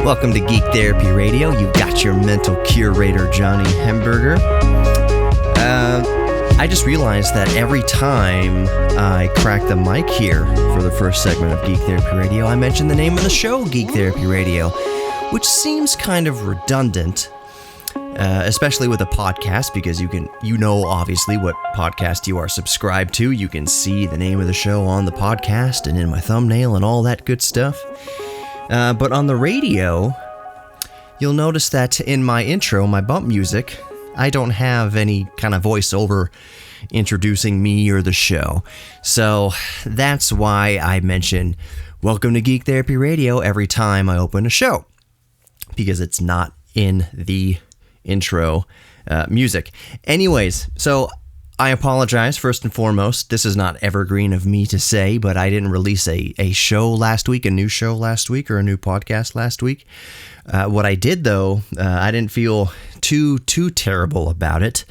Welcome to Geek Therapy Radio. You've got your mental curator, Johnny Hemberger. I just realized that every time I crack the mic here for the first segment of Geek Therapy Radio, I mention the name of the show, Geek Therapy Radio, which seems kind of redundant, especially with a podcast, because you know obviously what podcast you are subscribed to. You can see the name of the show on the podcast and in my thumbnail and all that good stuff. But on the radio, you'll notice that in my intro, my bump music, I don't have any kind of voiceover introducing me or the show. So that's why I mention Welcome to Geek Therapy Radio every time I open a show, because it's not in the intro music. Anyways, so I apologize first and foremost. This is not evergreen of me to say, but I didn't release a show last week, a new show last week, or a new podcast last week. What I did, though, I didn't feel too terrible about it,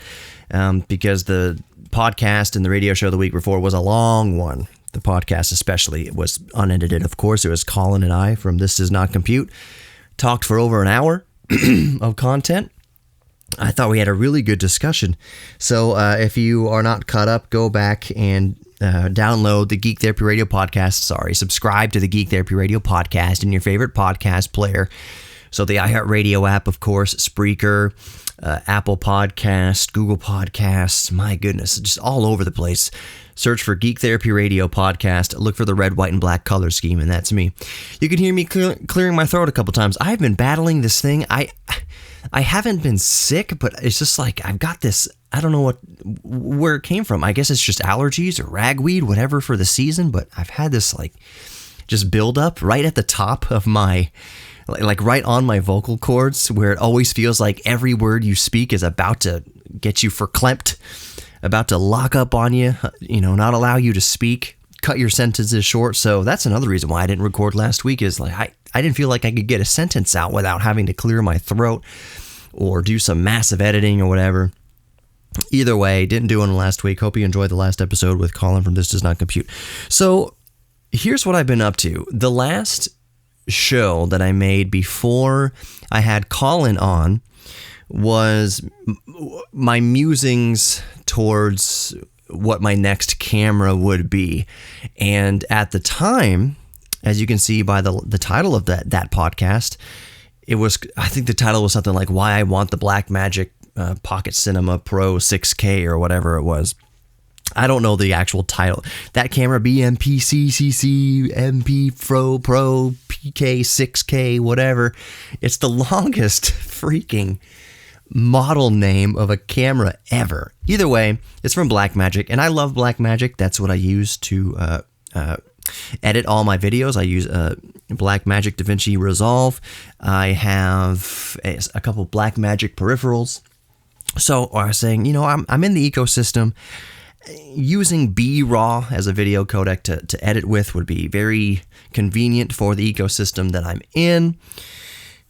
because the podcast and the radio show the week before was a long one. The podcast especially, it was unedited, of course. It was Colin and I from This Does Not Compute. Talked for over an hour of content. I thought we had a really good discussion. So if you are not caught up, go back and download the Geek Therapy Radio podcast. Subscribe to the Geek Therapy Radio podcast in your favorite podcast player. So the iHeartRadio app, of course, Spreaker, Apple Podcasts, Google Podcasts, my goodness, just all over the place. Search for Geek Therapy Radio podcast, look for the red, white, and black color scheme, and that's me. You can hear me clearing my throat a couple times. I've been battling this thing. I haven't been sick, but it's just like I've got this, I don't know where it came from. I guess it's just allergies or ragweed, whatever for the season, but I've had this like just build up right at the top of my, like right on my vocal cords, where it always feels like every word you speak is about to get you verklempt, about to lock up on you, not allow you to speak, cut your sentences short. So that's another reason why I didn't record last week, is like I didn't feel like I could get a sentence out without having to clear my throat or do some massive editing or whatever. Either way, didn't do one last week. Hope you enjoyed the last episode with Colin from This Does Not Compute. So here's what I've been up to. The last show that I made before I had Colin on was my musings towards what my next camera would be. And at the time, as you can see by the title of that podcast, I think the title was something like Why I Want the Blackmagic Pocket Cinema Pro 6K or whatever it was. I don't know the actual title. That camera, BMPCCC, MP Pro, PK, 6K, whatever. It's the longest freaking model name of a camera ever. Either way, it's from Blackmagic, and I love Blackmagic. That's what I use to edit all my videos. I use Blackmagic DaVinci Resolve. I have a couple Blackmagic peripherals. So I was saying, I'm in the ecosystem. Using B-RAW as a video codec to edit with would be very convenient for the ecosystem that I'm in,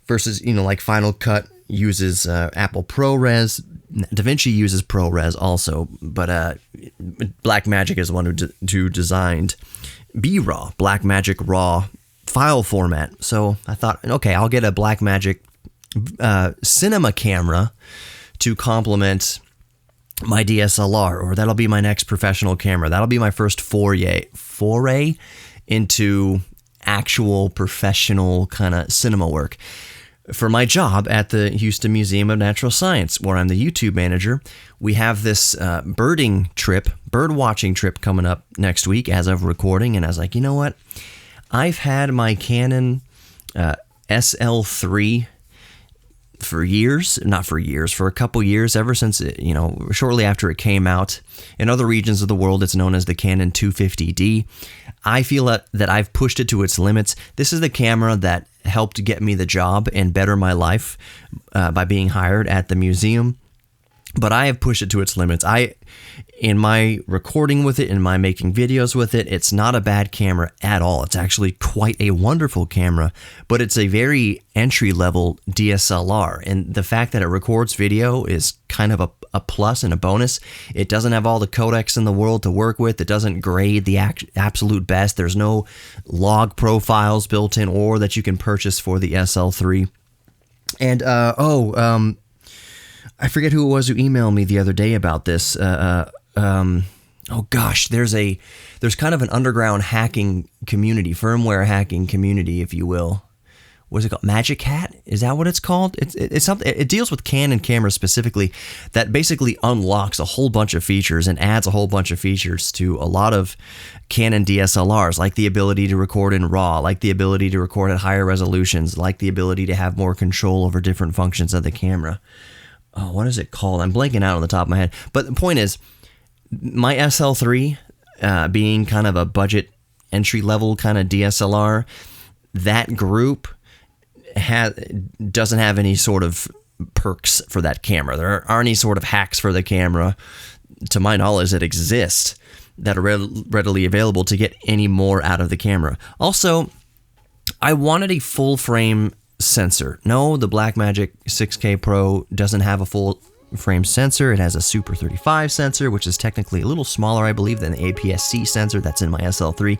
versus, like Final Cut uses Apple ProRes. DaVinci uses ProRes also, but Blackmagic is the one who designed B-RAW, Blackmagic RAW file format. So I thought, okay, I'll get a Blackmagic cinema camera to complement my DSLR, or that'll be my next professional camera. That'll be my first foray into actual professional kind of cinema work. For my job at the Houston Museum of Natural Science, where I'm the YouTube manager, we have this bird watching trip coming up next week as of recording, and I was like, you know what? I've had my Canon SL3 for a couple years, ever since shortly after it came out. In other regions of the world, it's known as the Canon 250D. I feel that I've pushed it to its limits. This is the camera that helped get me the job and better my life by being hired at the museum. but I have pushed it to its limits. In my recording with it, in my making videos with it, it's not a bad camera at all. It's actually quite a wonderful camera, but it's a very entry-level DSLR. And the fact that it records video is kind of a plus and a bonus. It doesn't have all the codecs in the world to work with. It doesn't grade the absolute best. There's no log profiles built in or that you can purchase for the SL3. And, I forget who it was who emailed me the other day about this. Oh gosh, there's kind of an underground hacking community, firmware hacking community, if you will. What's it called? Magic Hat? Is that what it's called? It's something. It deals with Canon cameras specifically. That basically unlocks a whole bunch of features and adds a whole bunch of features to a lot of Canon DSLRs, like the ability to record in RAW, like the ability to record at higher resolutions, like the ability to have more control over different functions of the camera. Oh, what is it called? I'm blanking out on the top of my head. But the point is, my SL3, being kind of a budget entry-level kind of DSLR, that group doesn't have any sort of perks for that camera. There aren't any sort of hacks for the camera, to my knowledge, that exist that are readily available to get any more out of the camera. Also, I wanted a full-frame sensor. No, the Blackmagic 6K Pro doesn't have a full frame sensor. It has a Super 35 sensor, which is technically a little smaller, I believe, than the APS-C sensor that's in my SL3.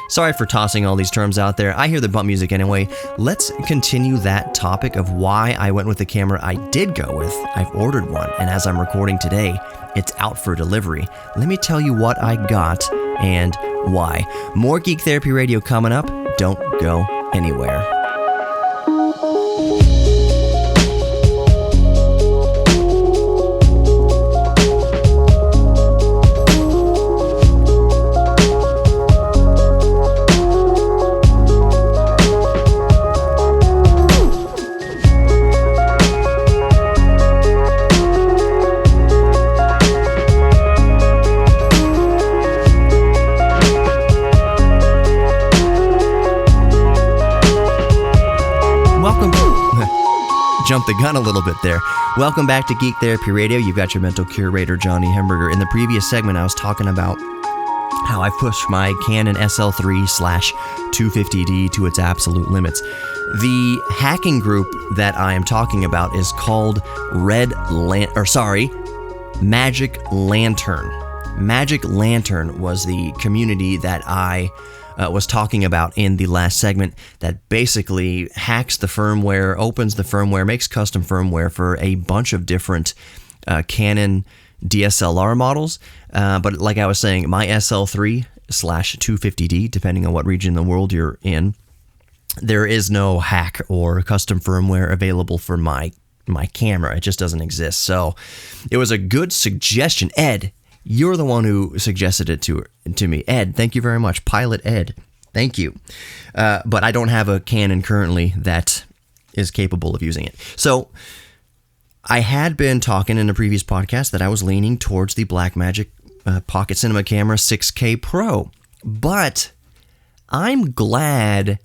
Sorry for tossing all these terms out there. I hear the bump music anyway. Let's continue that topic of why I went with the camera I did go with. I've ordered one, and as I'm recording today, it's out for delivery. Let me tell you what I got and why. More Geek Therapy Radio coming up. Don't go anywhere. Jump the gun a little bit there. Welcome back to Geek Therapy Radio. You've got your mental curator, Johnny Hemberger. In the previous segment, I was talking about how I pushed my Canon SL3/250D to its absolute limits. The hacking group that I am talking about is called Magic Lantern. Magic Lantern was the community that I was talking about in the last segment, that basically hacks the firmware, opens the firmware, makes custom firmware for a bunch of different Canon DSLR models. But like I was saying, my SL3/250D, depending on what region in the world you're in, there is no hack or custom firmware available for my camera. It just doesn't exist. So it was a good suggestion. Ed, you're the one who suggested it to me. Ed, thank you very much. Pilot Ed, thank you. But I don't have a Canon currently that is capable of using it. So I had been talking in a previous podcast that I was leaning towards the Blackmagic Pocket Cinema Camera 6K Pro. But I'm glad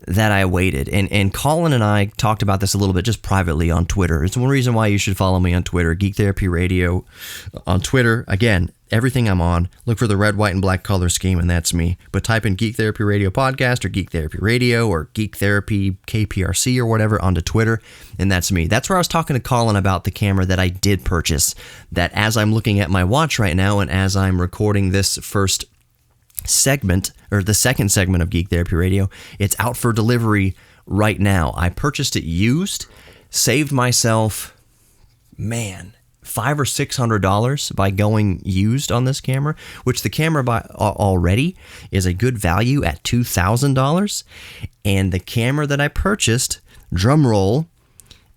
that I waited. And Colin and I talked about this a little bit just privately on Twitter. It's one reason why you should follow me on Twitter, Geek Therapy Radio on Twitter. Again, everything I'm on, look for the red, white, and black color scheme, and that's me. But type in Geek Therapy Radio Podcast or Geek Therapy Radio or Geek Therapy KPRC or whatever onto Twitter, and that's me. That's where I was talking to Colin about the camera that I did purchase, that as I'm looking at my watch right now and as I'm recording this first segment, or the second segment of Geek Therapy Radio, it's out for delivery right now. I purchased it used, saved myself, $500 or $600 by going used on this camera, which the camera already is a good value at $2,000. And the camera that I purchased, drum roll,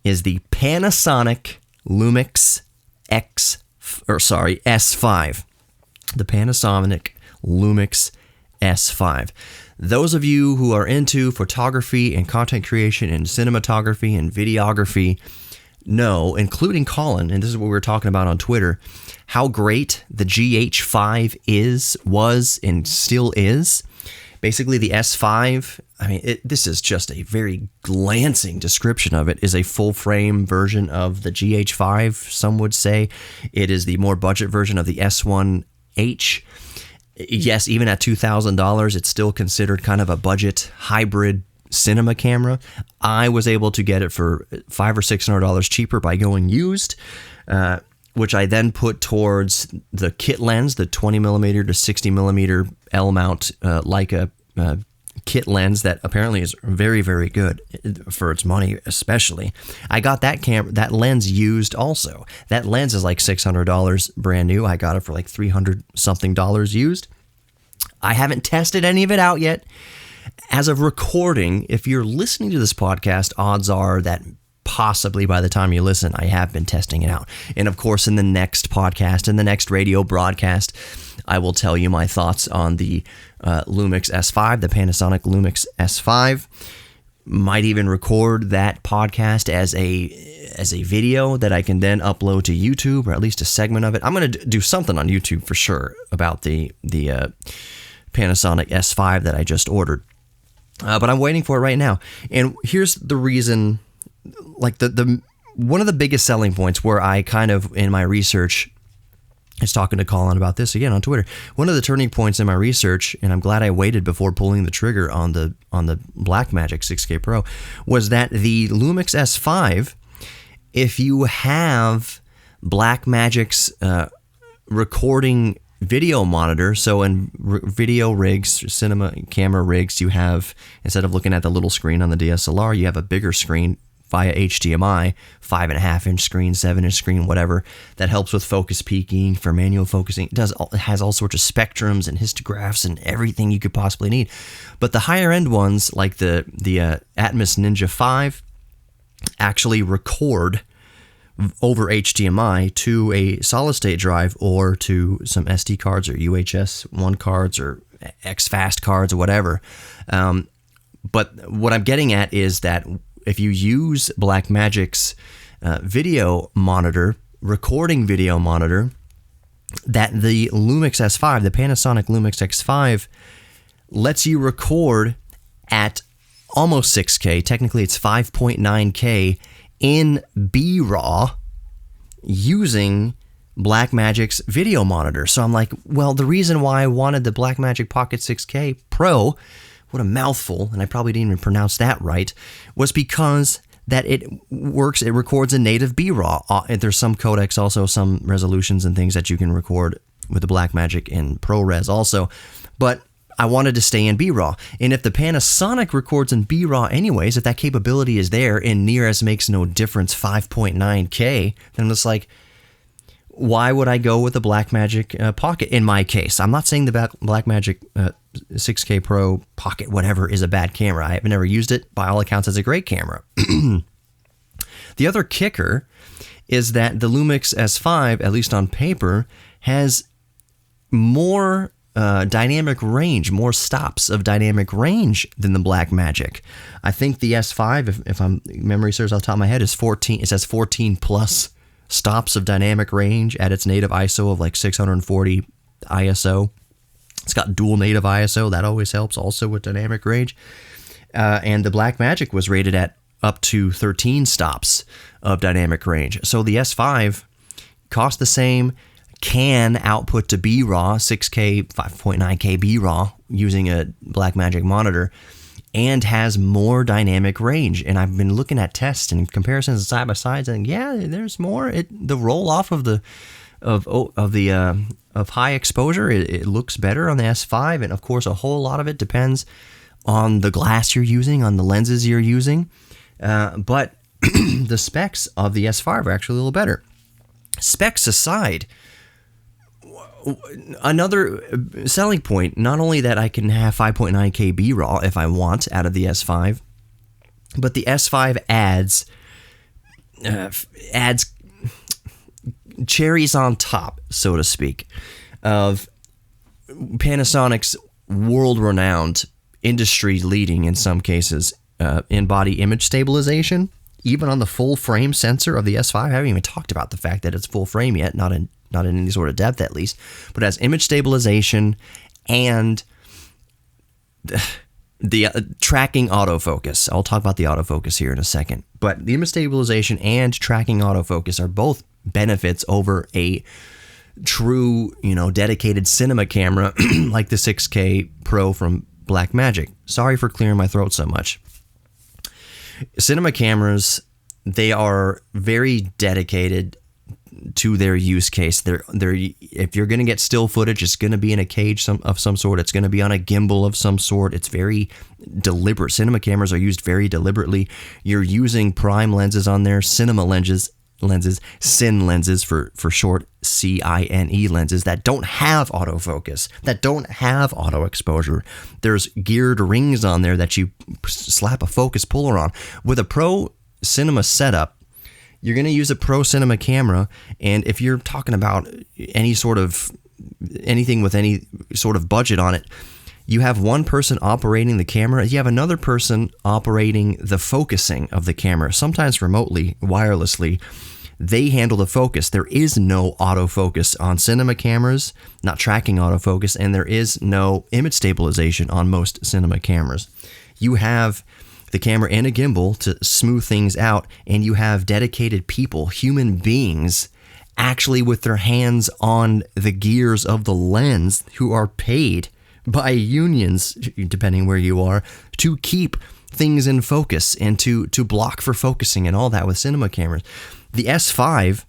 is the Panasonic Lumix S5. The Panasonic Lumix S5. Those of you who are into photography and content creation and cinematography and videography know, including Colin, and this is what we were talking about on Twitter, how great the GH5 was, and still is. Basically, the S5, I mean, this is just a very glancing description of it, is a full-frame version of the GH5, some would say. It is the more budget version of the S1H. Yes, even at $2,000, it's still considered kind of a budget hybrid cinema camera. I was able to get it for $500 or $600 cheaper by going used, which I then put towards the kit lens, the 20mm to 60mm L-mount Leica kit lens that apparently is very, very good for its money, especially. I got that lens used also. That lens is like $600 brand new. I got it for like $300 something used. I haven't tested any of it out yet. As of recording, if you're listening to this podcast, odds are that possibly by the time you listen, I have been testing it out. And of course, in the next podcast, in the next radio broadcast, I will tell you my thoughts on the Lumix S5, the Panasonic Lumix S5. Might even record that podcast as a video that I can then upload to YouTube, or at least a segment of it. I'm going to do something on YouTube for sure about the Panasonic S5 that I just ordered. But I'm waiting for it right now. And here's the reason, like the one of the biggest selling points where I kind of, in my research, I was talking to Colin about this again on Twitter. One of the turning points in my research, and I'm glad I waited before pulling the trigger on the Blackmagic 6K Pro, was that the Lumix S5, if you have Blackmagic's recording video monitor, so in video rigs, cinema camera rigs, you have, instead of looking at the little screen on the DSLR, you have a bigger screen via HDMI, 5.5-inch screen, 7-inch screen, whatever, that helps with focus peaking, for manual focusing. It has all sorts of spectrums and histographs and everything you could possibly need. But the higher end ones, like the Atmos Ninja 5, actually record over HDMI to a solid-state drive or to some SD cards or UHS 1 cards or X-Fast cards or whatever. But what I'm getting at is that if you use Blackmagic's video monitor, recording video monitor, that the Lumix S5, the Panasonic Lumix X5, lets you record at almost 6K. Technically, it's 5.9K in B-RAW using Blackmagic's video monitor. So I'm like, well, the reason why I wanted the Blackmagic Pocket 6K Pro, what a mouthful, and I probably didn't even pronounce that right, was because that it records a native B-RAW. There's some codecs, also some resolutions and things that you can record with the Blackmagic in ProRes also, but I wanted to stay in B-RAW. And if the Panasonic records in B-RAW anyways, if that capability is there and near as makes no difference 5.9K, then it's like, why would I go with the Blackmagic Pocket in my case? I'm not saying the Blackmagic 6K Pro Pocket whatever is a bad camera. I've never used it. By all accounts, it's a great camera. The other kicker is that the Lumix S5, at least on paper, has more dynamic range, more stops of dynamic range than the Blackmagic. I think the S5, if I'm memory serves off the top of my head, is 14. It says 14 plus stops of dynamic range at its native ISO of like 640 ISO. It's got dual native ISO. That always helps also with dynamic range. And the Blackmagic was rated at up to 13 stops of dynamic range. So the S5 costs the same, can output to B-RAW, 6K, 5.9K B-RAW using a Blackmagic monitor, and has more dynamic range. And I've been looking at tests and comparisons side by side, and yeah, there's more. The roll off of high exposure, it looks better on the S5, and of course a whole lot of it depends on the glass you're using, on the lenses you're using. But the specs of the S5 are actually a little better. Specs aside, another selling point, not only that I can have 5.9K B-RAW if I want out of the S5, but the S5 adds cherries on top, so to speak, of Panasonic's world-renowned, industry-leading, in some cases, in-body image stabilization. Even on the full-frame sensor of the S5, I haven't even talked about the fact that it's full-frame yet, not in any sort of depth at least, but it has image stabilization and the tracking autofocus. I'll talk about the autofocus here in a second. But the image stabilization and tracking autofocus are both benefits over a true, dedicated cinema camera like the 6K Pro from Blackmagic. Sorry for clearing my throat so much. Cinema cameras, they are very dedicated to their use case. They're if you're going to get still footage, it's going to be in a cage of some sort. It's going to be on a gimbal of some sort. It's very deliberate. Cinema cameras are used very deliberately. You're using prime lenses on there, cinema lenses, CIN lenses for short, CINE lenses that don't have autofocus, that don't have auto exposure. There's geared rings on there that you slap a focus puller on. With a pro cinema setup, you're going to use a pro cinema camera, and if you're talking about anything with any sort of budget on it, you have one person operating the camera, you have another person operating the focusing of the camera, sometimes remotely, wirelessly. They handle the focus. There is no autofocus on cinema cameras, not tracking autofocus, and there is no image stabilization on most cinema cameras. You have the camera and a gimbal to smooth things out, and you have dedicated people, human beings, actually with their hands on the gears of the lens, who are paid by unions, depending where you are, to keep things in focus and to block for focusing and all that with cinema cameras. The S5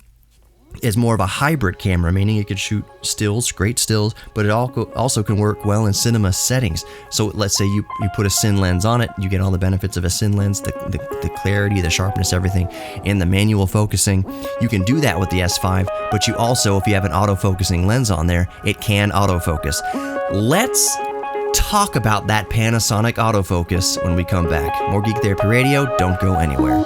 is more of a hybrid camera, meaning it could shoot stills, great stills, but it also can work well in cinema settings. So let's say you put a CIN lens on it, you get all the benefits of a CIN lens, the clarity, the sharpness, everything, and the manual focusing. You can do that with the S5, but you also, if you have an autofocusing lens on there, it can autofocus. Let's talk about that Panasonic autofocus when we come back. More Geek Therapy Radio, don't go anywhere.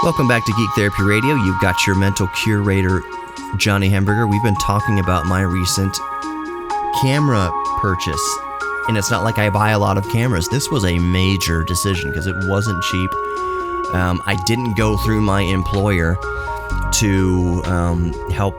Welcome back to Geek Therapy Radio. You've got your mental curator, Johnny Hamburger. We've been talking about my recent camera purchase. And it's not like I buy a lot of cameras. This was a major decision because it wasn't cheap. I didn't go through my employer to help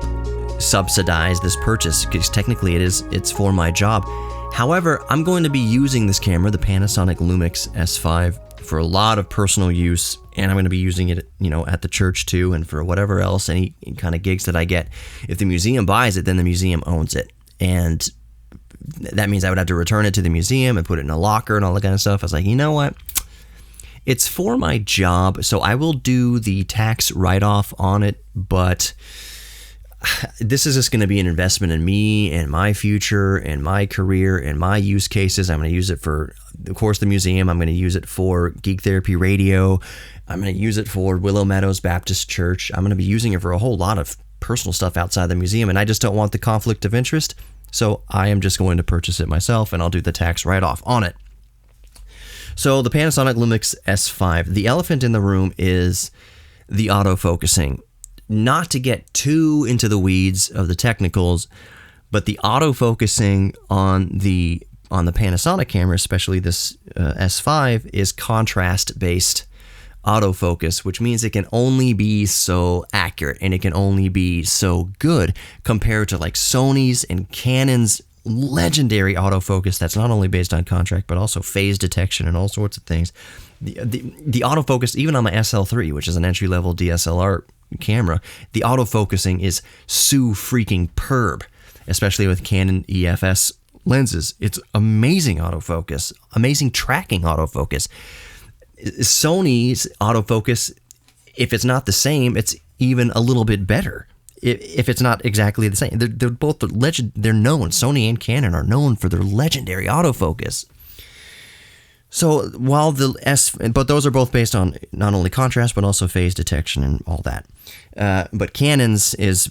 subsidize this purchase because technically it's for my job. However, I'm going to be using this camera, the Panasonic Lumix S5, for a lot of personal use, and I'm going to be using it, at the church too, and for whatever else, any kind of gigs that I get. If the museum buys it, then the museum owns it, and that means I would have to return it to the museum and put it in a locker and all that kind of stuff. I was like, you know what? It's for my job, so I will do the tax write-off on it, but this is just going to be an investment in me and my future and my career and my use cases. I'm going to use it for, of course, the museum. I'm going to use it for Geek Therapy Radio. I'm going to use it for Willow Meadows Baptist Church. I'm going to be using it for a whole lot of personal stuff outside the museum, and I just don't want the conflict of interest, so I am just going to purchase it myself, and I'll do the tax write-off on it. So the Panasonic Lumix S5, the elephant in the room is the autofocusing. Not to get too into the weeds of the technicals, but the autofocusing on the Panasonic camera, especially this S5, is contrast-based autofocus, which means it can only be so accurate and it can only be so good compared to like Sony's and Canon's legendary autofocus that's not only based on contrast but also phase detection and all sorts of things. The autofocus, even on my SL3, which is an entry-level DSLR camera, the autofocusing is freaking-perb, especially with Canon EFS lenses. It's amazing autofocus, amazing tracking autofocus. Sony's autofocus, if it's not the same, it's even a little bit better. If it's not exactly the same, they're both they're known. Sony and Canon are known for their legendary autofocus. So while but those are both based on not only contrast but also phase detection and all that. But Canon's is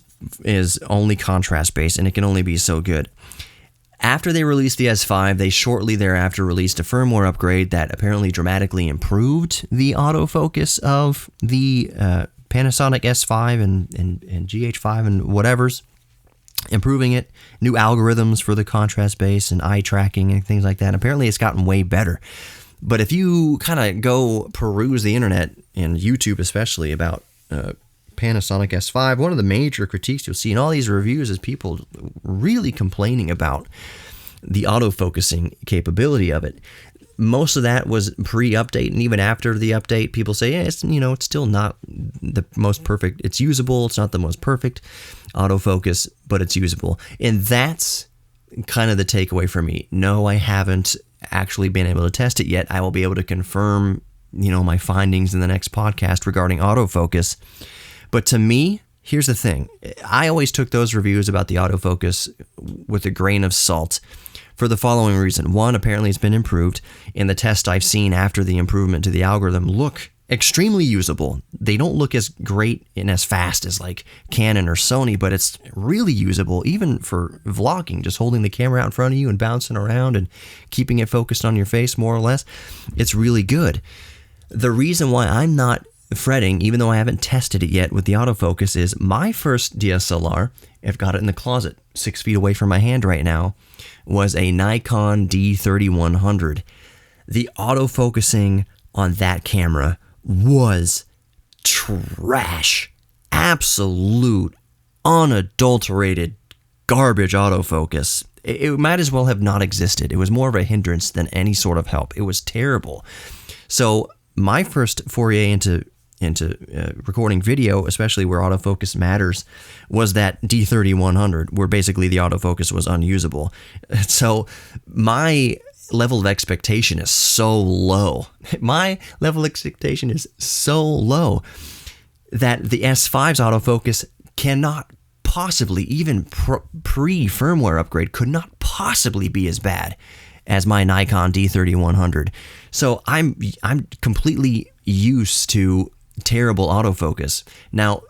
only contrast based, and it can only be so good. After they released the S5, they shortly thereafter released a firmware upgrade that apparently dramatically improved the autofocus of the Panasonic S5 and GH5 and whatever's, improving it, new algorithms for the contrast base and eye tracking and things like that. Apparently it's gotten way better. But if you kind of go peruse the internet and YouTube especially about Panasonic S5, one of the major critiques you'll see in all these reviews is people really complaining about the autofocusing capability of it. Most of that was pre-update, and even after the update, people say, yeah, it's still not the most perfect. It's usable. It's not the most perfect autofocus, but it's usable. And that's kind of the takeaway for me. No, I haven't actually been able to test it yet. I will be able to confirm, my findings in the next podcast regarding autofocus. But to me, here's the thing. I always took those reviews about the autofocus with a grain of salt for the following reason. One, apparently it's been improved, and the tests I've seen after the improvement to the algorithm look extremely usable. They don't look as great and as fast as like Canon or Sony, but it's really usable even for vlogging, just holding the camera out in front of you and bouncing around and keeping it focused on your face more or less. It's really good. The reason why I'm not fretting, even though I haven't tested it yet with the autofocus, is my first DSLR, I've got it in the closet 6 feet away from my hand right now, was a Nikon D3100. The autofocusing on that camera was trash. Absolute, unadulterated garbage autofocus. It might as well have not existed. It was more of a hindrance than any sort of help. It was terrible. So my first foray into recording video, especially where autofocus matters, was that D3100, where basically the autofocus was unusable. So my level of expectation is so low. My level of expectation is so low that the S5's autofocus cannot possibly, even pre-firmware upgrade, could not possibly be as bad as my Nikon D3100. So I'm completely used to terrible autofocus. Now,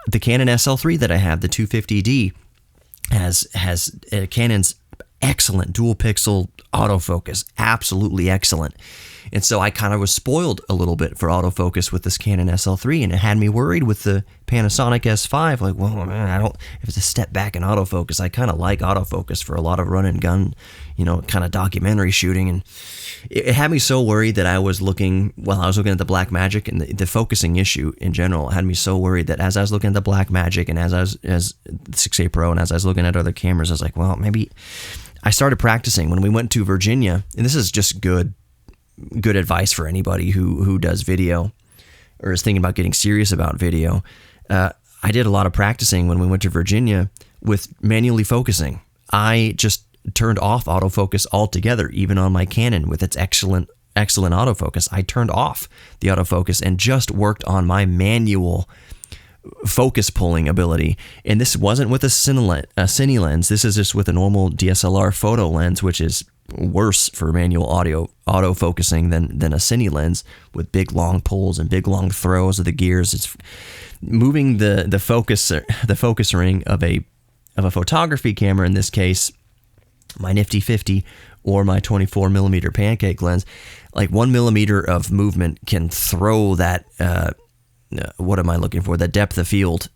the Canon SL3 that I have, the 250D, has Canon's excellent dual pixel autofocus, absolutely excellent. And so I kind of was spoiled a little bit for autofocus with this Canon SL3, and it had me worried with the Panasonic S5. Like, well, man, if it's a step back in autofocus, I kind of like autofocus for a lot of run and gun, kind of documentary shooting. And it had me so worried that I was looking at the Blackmagic, and the focusing issue in general had me so worried that as I was looking at the Blackmagic and as 6A Pro and as I was looking at other cameras, I was like, well, maybe I started practicing when we went to Virginia, and this is just good advice for anybody who does video or is thinking about getting serious about video. I did a lot of practicing when we went to Virginia with manually focusing. I just turned off autofocus altogether, even on my Canon with its excellent autofocus. I turned off the autofocus and just worked on my manual focus pulling ability. And this wasn't with a cine lens. This is just with a normal DSLR photo lens, which is worse for manual auto focusing than a cine lens with big long pulls and big long throws of the gears. It's moving the focus ring of a photography camera, in this case my Nifty 50 or my 24mm pancake lens. Like 1 millimeter of movement can throw that what am I looking for? That depth of field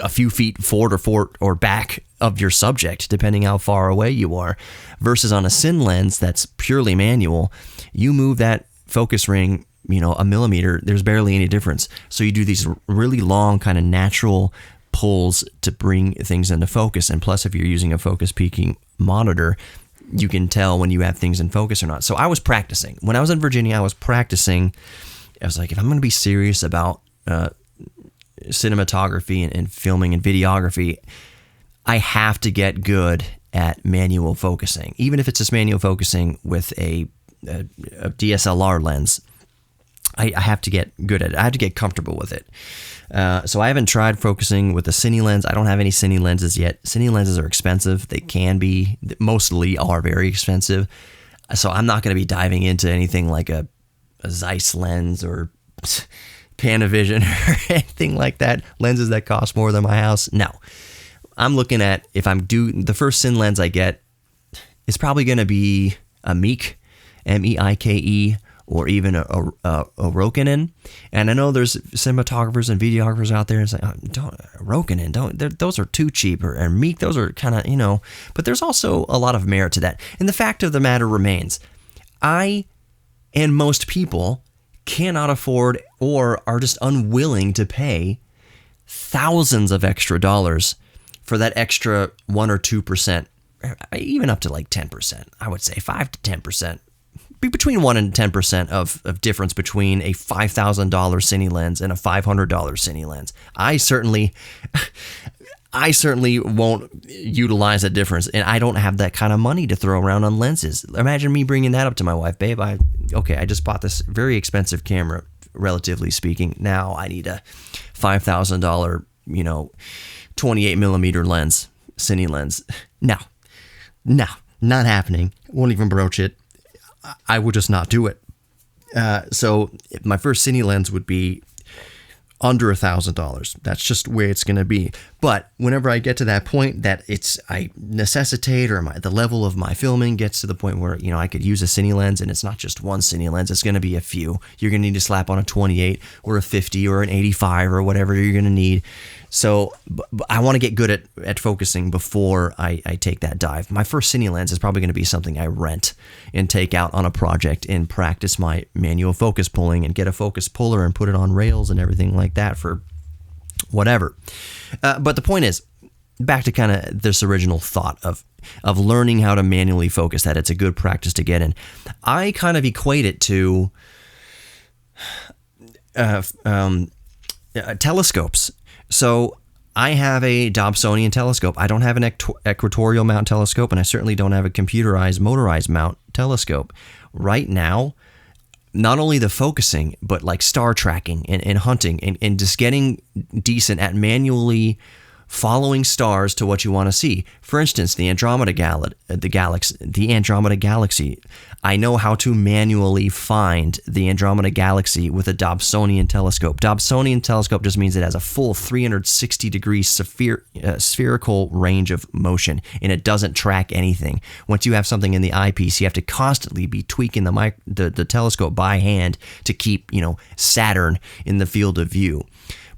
a few feet forward or back of your subject, depending how far away you are, versus on a cine lens that's purely manual. You move that focus ring, a millimeter, there's barely any difference. So you do these really long kind of natural pulls to bring things into focus. And plus, if you're using a focus peaking monitor, you can tell when you have things in focus or not. So I was practicing. When I was in Virginia, I was practicing. I was like, if I'm going to be serious about cinematography and filming and videography, I have to get good at manual focusing, even if it's just manual focusing with a DSLR lens. I have to get good at it. I have to get comfortable with it. So I haven't tried focusing with a cine lens. I don't have any cine lenses yet. Cine lenses are expensive. They can be, mostly are very expensive. So I'm not going to be diving into anything like a Zeiss lens or Panavision or anything like that. Lenses that cost more than my house. No. I'm looking at, if I'm the first cine lens I get, is probably going to be a Meek, Meike, or even a Rokinon. And I know there's cinematographers and videographers out there and say, Rokinon, those are too cheap, or Meek, those are kind of, but there's also a lot of merit to that. And the fact of the matter remains, I and most people cannot afford or are just unwilling to pay thousands of extra dollars for that extra 1 or 2%, even up to like 10%. I would say 5 to 10%, be between 1 and 10% of difference between a $5,000 cine lens and a $500 cine lens. I certainly won't utilize that difference, and I don't have that kind of money to throw around on lenses. Imagine me bringing that up to my wife, babe. I just bought this very expensive camera, relatively speaking. Now I need a $5,000, 28 millimeter lens, cine lens. No, not happening. Won't even broach it. I would just not do it. So my first cine lens would be under $1,000. That's just where it's going to be. But whenever I get to that point that I necessitate, or the level of my filming gets to the point where, I could use a cine lens, and it's not just one cine lens, it's going to be a few. You're going to need to slap on a 28 or a 50 or an 85 or whatever you're going to need. So I want to get good at focusing before I take that dive. My first cine lens is probably going to be something I rent and take out on a project and practice my manual focus pulling and get a focus puller and put it on rails and everything like that for whatever. But the point is, back to kind of this original thought of learning how to manually focus, that it's a good practice to get in. I kind of equate it to telescopes. So I have a Dobsonian telescope. I don't have an equatorial mount telescope, and I certainly don't have a computerized, motorized mount telescope. Right now, not only the focusing, but like star tracking and hunting and just getting decent at manually following stars to what you want to see. For instance, the Andromeda Galaxy. I know how to manually find the Andromeda Galaxy with a Dobsonian telescope. Dobsonian telescope just means it has a full 360-degree spherical range of motion, and it doesn't track anything. Once you have something in the eyepiece, you have to constantly be tweaking the telescope by hand to keep, Saturn in the field of view.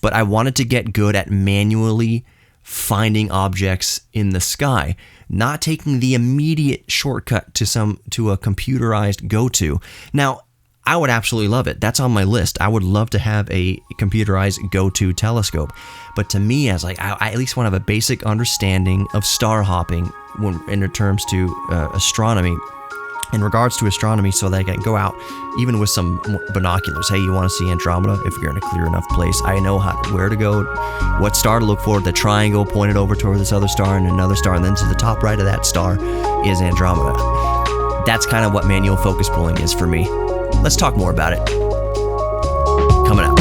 But I wanted to get good at manually finding objects in the sky, not taking the immediate shortcut to a computerized go-to. Now, I would absolutely love it. That's on my list. I would love to have a computerized go-to telescope. But to me, I at least want to have a basic understanding of star hopping in terms to astronomy. In regards to astronomy, so that I can go out even with some binoculars. Hey, you want to see Andromeda? If you're in a clear enough place, I know where to go, what star to look for, the triangle pointed over toward this other star and another star, and then to the top right of that star is Andromeda. That's kind of what manual focus pulling is for me. Let's talk more about it. Coming up.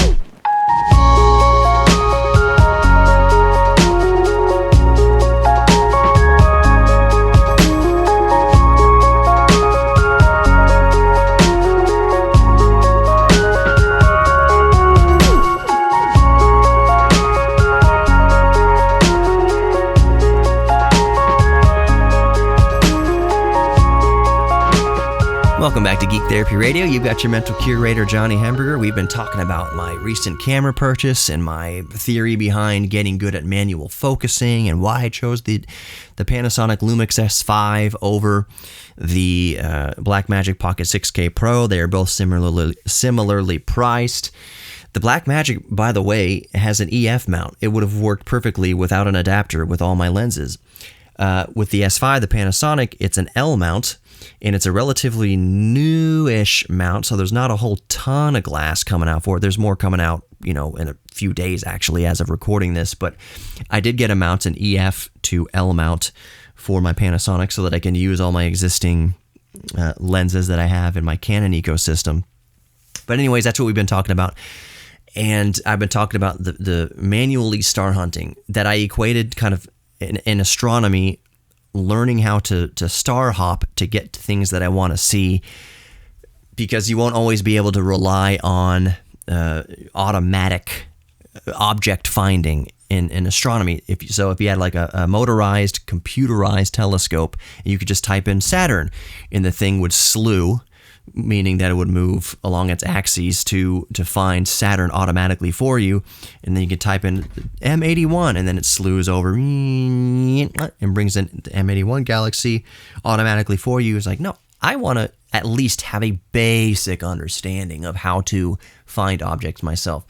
Welcome back to Geek Therapy Radio. You've got your mental curator, Johnny Hamburger. We've been talking about my recent camera purchase and my theory behind getting good at manual focusing and why I chose the Panasonic Lumix S5 over the Blackmagic Pocket 6K Pro. They are both similarly priced. The Blackmagic, by the way, has an EF mount. It would have worked perfectly without an adapter with all my lenses. With the S5, the Panasonic, it's an L mount, and it's a relatively newish mount, so there's not a whole ton of glass coming out for it. There's more coming out, in a few days, actually, as of recording this, but I did get a mount, an EF to L mount for my Panasonic so that I can use all my existing lenses that I have in my Canon ecosystem. But anyways, that's what we've been talking about. And I've been talking about the manually star hunting that I equated kind of in astronomy, learning how to star hop to get to things that I want to see, because you won't always be able to rely on automatic object finding in astronomy. If you had like a motorized, computerized telescope, you could just type in Saturn, and the thing would slew, meaning that it would move along its axes to find Saturn automatically for you. And then you could type in M81, and then it slews over and brings in the M81 galaxy automatically for you. It's like, no, I want to at least have a basic understanding of how to find objects myself.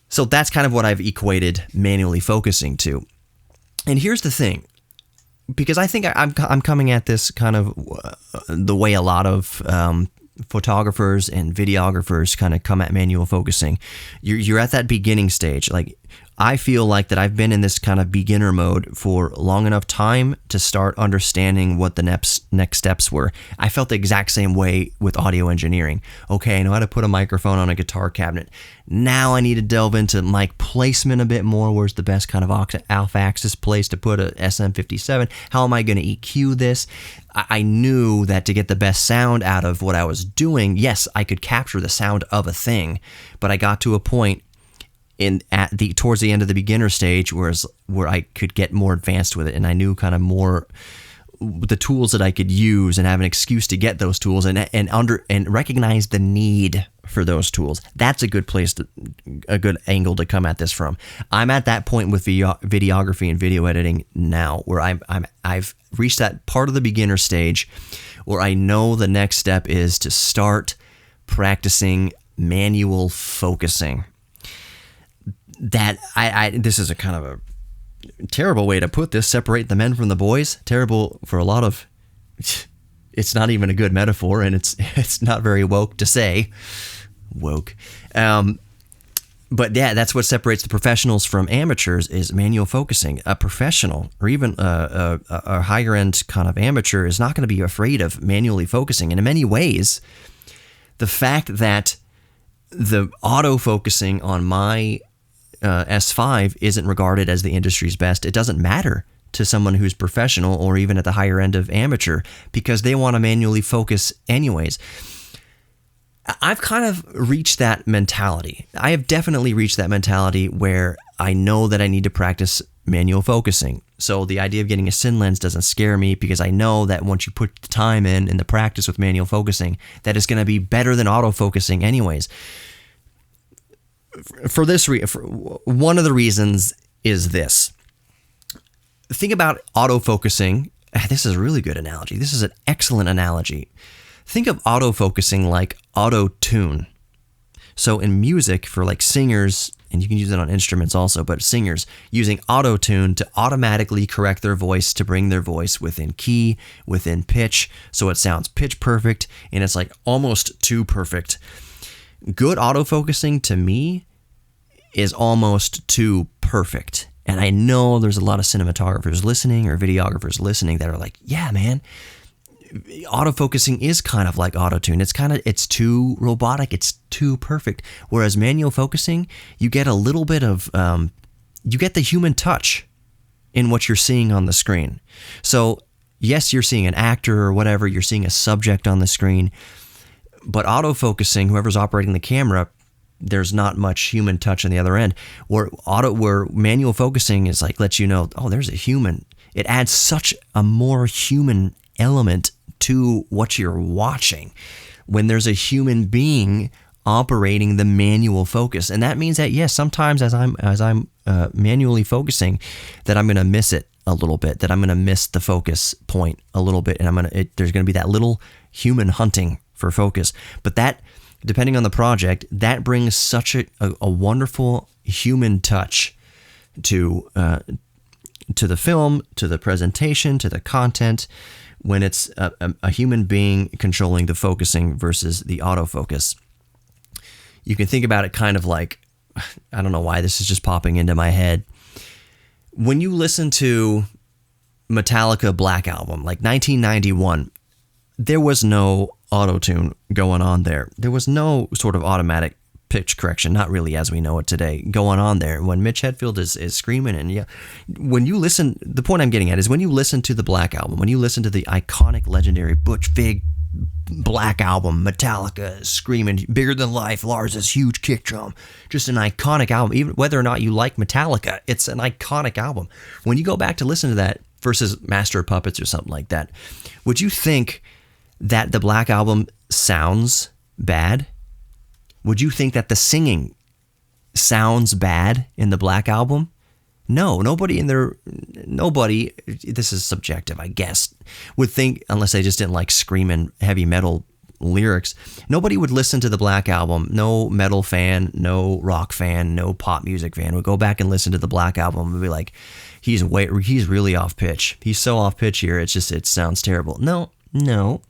So that's kind of what I've equated manually focusing to. And here's the thing, because I think I'm coming at this kind of the way a lot of photographers and videographers kind of come at manual focusing. You're at that beginning stage. Like, I feel like that I've been in this kind of beginner mode for long enough time to start understanding what the next steps were. I felt the exact same way with audio engineering. Okay, I know how to put a microphone on a guitar cabinet. Now I need to delve into mic placement a bit more. Where's the best kind of alpha axis place to put a SM57? How am I going to EQ this? I knew that to get the best sound out of what I was doing, yes, I could capture the sound of a thing, but I got to a point towards the end of the beginner stage where I could get more advanced with it, and I knew kind of more the tools that I could use and have an excuse to get those tools and recognize the need for those tools. That's a good good angle to come at this from. I'm at that point with videography and video editing now, where I've reached that part of the beginner stage where I know the next step is to start practicing manual focusing. That this is a kind of a terrible way to put this, separate the men from the boys. Terrible for a lot of, it's not even a good metaphor, and it's not very woke to say. Woke. But yeah, that's what separates the professionals from amateurs, is manual focusing. A professional, or even a higher end kind of amateur, is not going to be afraid of manually focusing. And in many ways, the fact that the auto-focusing on my S5 isn't regarded as the industry's best, it doesn't matter to someone who's professional or even at the higher end of amateur, because they want to manually focus anyways. I've kind of reached that mentality. I have definitely reached that mentality where I know that I need to practice manual focusing. So the idea of getting a Cine lens doesn't scare me, because I know that once you put the time in the practice with manual focusing, that it's going to be better than autofocusing anyways. For one of the reasons is this. Think about autofocusing. This is a really good analogy. This is an excellent analogy. Think of autofocusing like auto-tune. So in music, for like singers, and you can use it on instruments also, but singers using auto-tune to automatically correct their voice, to bring their voice within key, within pitch, so it sounds pitch perfect, and it's like almost too perfect. Good autofocusing to me is almost too perfect. And I know there's a lot of cinematographers listening or videographers listening that are like, yeah, man, autofocusing is kind of like auto-tune. It's too robotic. It's too perfect. Whereas manual focusing, you get a little bit of, you get the human touch in what you're seeing on the screen. So yes, you're seeing an actor or whatever, you're seeing a subject on the screen, but autofocusing, whoever's operating the camera, there's not much human touch on the other end. Where manual focusing is like, lets you know, oh, there's a human. It adds such a more human element to what you're watching when there's a human being operating the manual focus. And that means that, yes, sometimes as I'm manually focusing, that I'm going to miss it a little bit, that I'm going to miss the focus point a little bit, and there's going to be that little human hunting for focus. But that, depending on the project, that brings such a wonderful human touch to the film, to the presentation, to the content, when it's a human being controlling the focusing versus the autofocus. You can think about it kind of like, I don't know why this is just popping into my head. When you listen to Metallica Black Album, like 1991, there was no auto-tune going on there. There was no sort of automatic pitch correction, not really as we know it today, going on there. When Mitch Hedfield is screaming, and yeah, when you listen, the point I'm getting at is when you listen to the Black Album, when you listen to the iconic, legendary Butch Vig Black Album, Metallica screaming, bigger than life, Lars' huge kick drum. Just an iconic album. Even whether or not you like Metallica, it's an iconic album. When you go back to listen to that versus Master of Puppets or something like that, would you think that the Black Album sounds bad? Would you think that the singing sounds bad in the Black Album? No, nobody, this is subjective, I guess, would think, unless they just didn't like screaming heavy metal lyrics, nobody would listen to the Black Album. No metal fan, no rock fan, no pop music fan would go back and listen to the Black Album and be like, he's really off pitch. He's so off pitch here, it sounds terrible. No.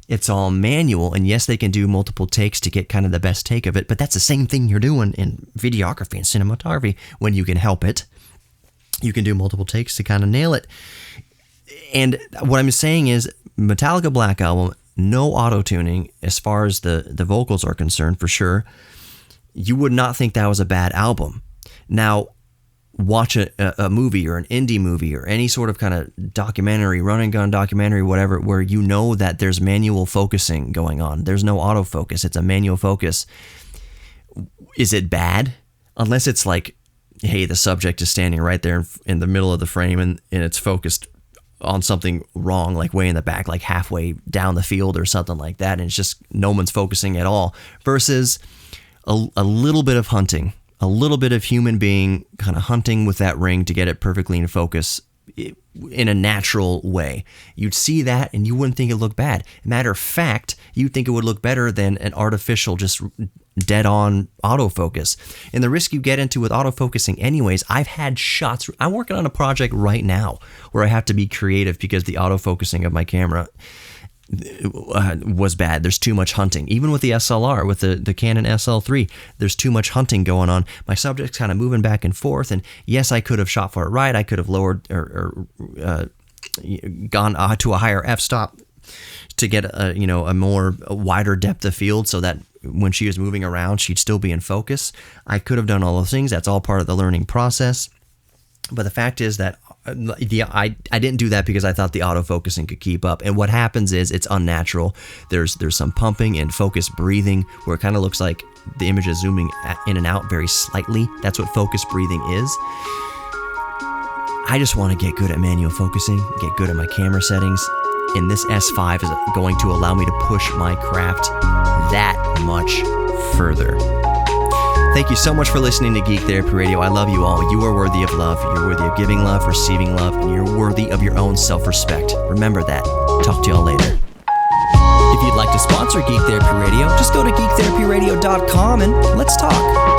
It's all manual, and yes, they can do multiple takes to get kind of the best take of it, but that's the same thing you're doing in videography and cinematography when you can help it. You can do multiple takes to kind of nail it. And what I'm saying is, Metallica Black Album, no auto-tuning as far as the vocals are concerned, for sure. You would not think that was a bad album. Now, watch a movie or an indie movie or any sort of kind of documentary, run and gun documentary, whatever, where you know that there's manual focusing going on. There's no autofocus. It's a manual focus. Is it bad? Unless it's like, hey, the subject is standing right there in the middle of the frame and it's focused on something wrong, like way in the back, like halfway down the field or something like that, and it's just no one's focusing at all, versus a little bit of hunting, a little bit of human being kind of hunting with that ring to get it perfectly in focus in a natural way. You'd see that and you wouldn't think it looked bad. Matter of fact, you'd think it would look better than an artificial, just dead-on autofocus. And the risk you get into with autofocusing anyways, I've had shots. I'm working on a project right now where I have to be creative because the autofocusing of my camera was bad. There's too much hunting. Even with the SLR, with the Canon SL3, there's too much hunting going on. My subject's kind of moving back and forth, and yes, I could have shot for it right. I could have lowered or gone to a higher f-stop to get a more wider depth of field so that when she was moving around, she'd still be in focus. I could have done all those things. That's all part of the learning process. But the fact is that I didn't do that because I thought the autofocusing could keep up. And what happens is it's unnatural. There's some pumping and focused breathing where it kind of looks like the image is zooming in and out very slightly. That's what focused breathing is. I just want to get good at manual focusing, get good at my camera settings. And this S5 is going to allow me to push my craft that much further. Thank you so much for listening to Geek Therapy Radio. I love you all. You are worthy of love. You're worthy of giving love, receiving love, and you're worthy of your own self-respect. Remember that. Talk to y'all later. If you'd like to sponsor Geek Therapy Radio, just go to geektherapyradio.com and let's talk.